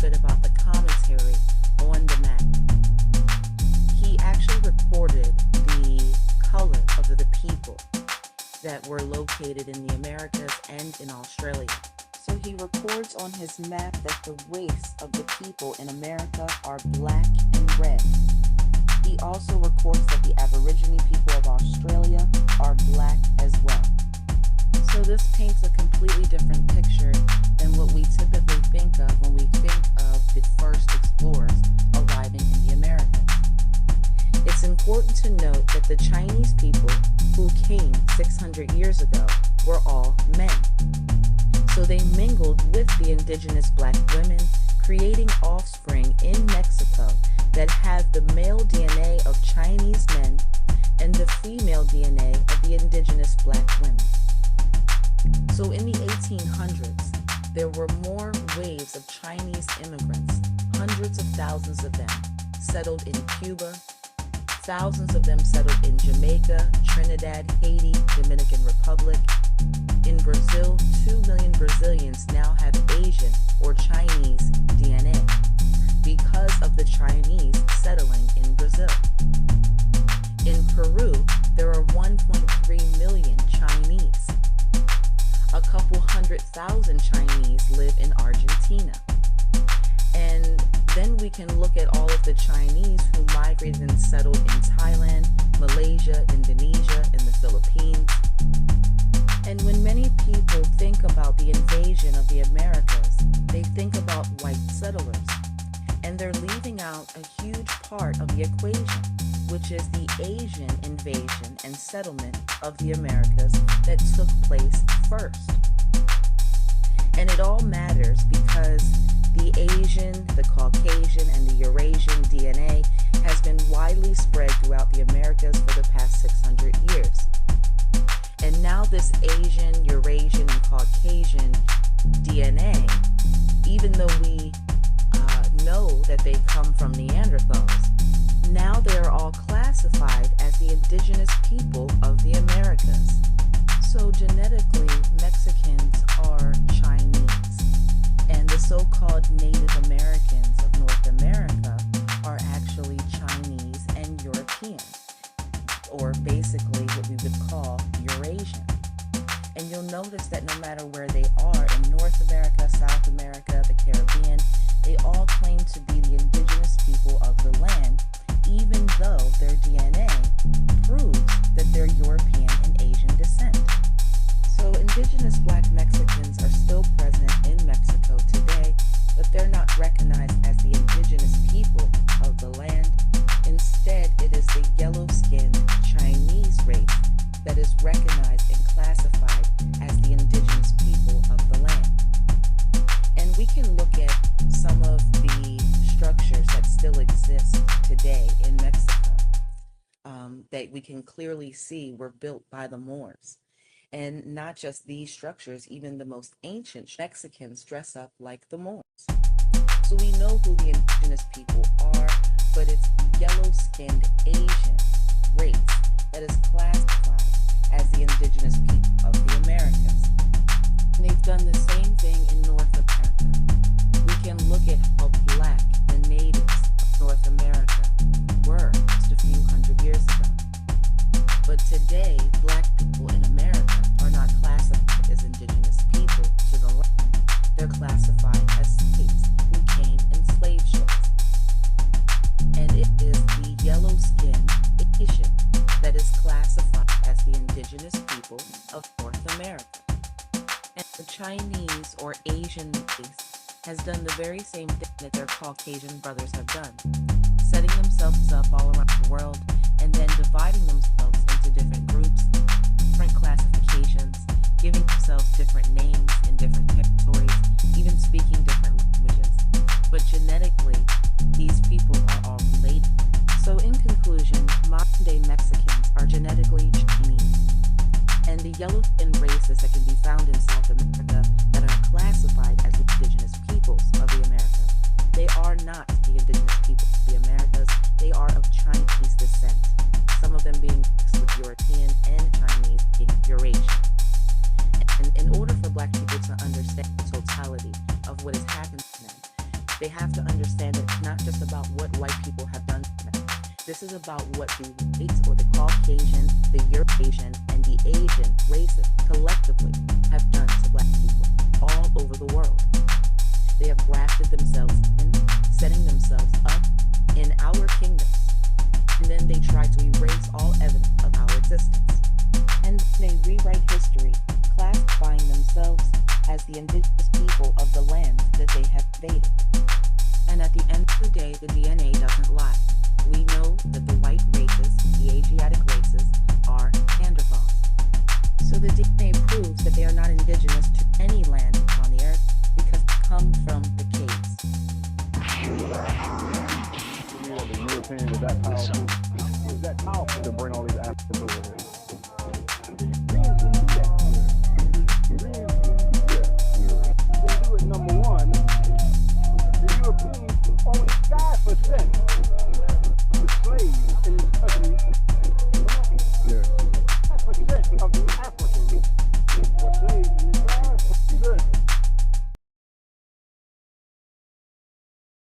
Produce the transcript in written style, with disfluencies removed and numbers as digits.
bit about the commentary on the map. He actually recorded the color of the people that were located in the Americas and in Australia. So he records on his map that the race of the people in America are black and red. He also records that the Aborigine people of Australia are black as well. So this paints a completely different picture than what we typically think of when we think of the first explorers arriving in the Americas. It's important to note that the Chinese people who came 600 years ago were all men. So they mingled with the indigenous black women, creating offspring in Mexico that have the male DNA of Chinese men and the female DNA of the indigenous black women. So in the 1800s, there were more waves of Chinese immigrants, hundreds of thousands of them settled in Cuba, thousands of them settled in Jamaica, Trinidad, Haiti, Dominican Republic. In Brazil, 2 million Brazilians now have Asian or Chinese DNA because of the Chinese settling in Brazil. In Peru, there are 1.3 million Chinese. A couple 100,000 Chinese live in Argentina. And then we can look at all of the Chinese who migrated and settled in Thailand, Malaysia, Indonesia, and the Philippines. And when many people think about the invasion of the Americas, they think about white settlers. And they're leaving out a huge part of the equation, which is the Asian invasion and settlement of the Americas that took place first. And it all matters because the Asian, the Caucasian, and the Eurasian DNA has been widely spread throughout the Americas for the past 600 years. And now this Asian, Eurasian, and Caucasian DNA, even though we know that they come from Neanderthals, now they are all classified as the indigenous people of the Americas. So genetically, Mexicans are Chinese, and the so-called Native Americans of North America are actually Chinese and European, or basically what we would call Eurasian. And you'll notice that no matter where they are, in North America, South America, the Caribbean, they all claim to be the indigenous people of the land, even though their DNA proves that they're European and Asian descent. So indigenous black Mexicans are still present in Mexico today, but they're not recognized as the indigenous people of the land. Instead, it is the yellow-skinned Chinese race that is recognized and classified as the indigenous people of the land. And we can look at some of the structures that still exist today in Mexico that we can clearly see were built by the Moors. And not just these structures, even the most ancient Mexicans dress up like the Moors. So we know who the indigenous people are, but it's yellow-skinned Asian race that is classified as the indigenous people of the Americas. And they've done the same thing in North America. We can look at how black the natives of North America were just a few hundred years ago. But today, black people in America are not classified as indigenous people to the land. They're classified as slaves who came in slave ships. And it is the yellow-skinned Asian that is classified as the indigenous people of North America. And the Chinese or Asian race has done the very same thing that their Caucasian brothers have done, setting themselves up all around the world and then dividing themselves into different groups, different classifications, giving themselves different names in different territories, even speaking different languages. But genetically, these people are all related. So in conclusion, modern-day Mexicans are genetically Chinese. And the yellow-skinned races that can be found in South America that are classified as indigenous peoples of the America, they are not the indigenous people of the Americas. They are of Chinese descent, some of them being mixed with European and Chinese being Eurasian. And in order for black people to understand the totality of what has happened to them, They have to understand that it's not just about what white people have done to them. This is about what the whites or the Caucasian, the Eurasian, and the Asian races collectively have done to black people all over the world. They have grafted themselves in, setting themselves up in our kingdoms. And then they try to erase all evidence of our existence. And they rewrite history, classifying themselves as the indigenous people of the lands that they have invaded. And at the end of the day, the DNA doesn't lie. We know that the white races, the Asiatic races, are Neanderthals. So the DNA proves that they are not indigenous to any land upon the earth because they come from the caves. The European was that powerful.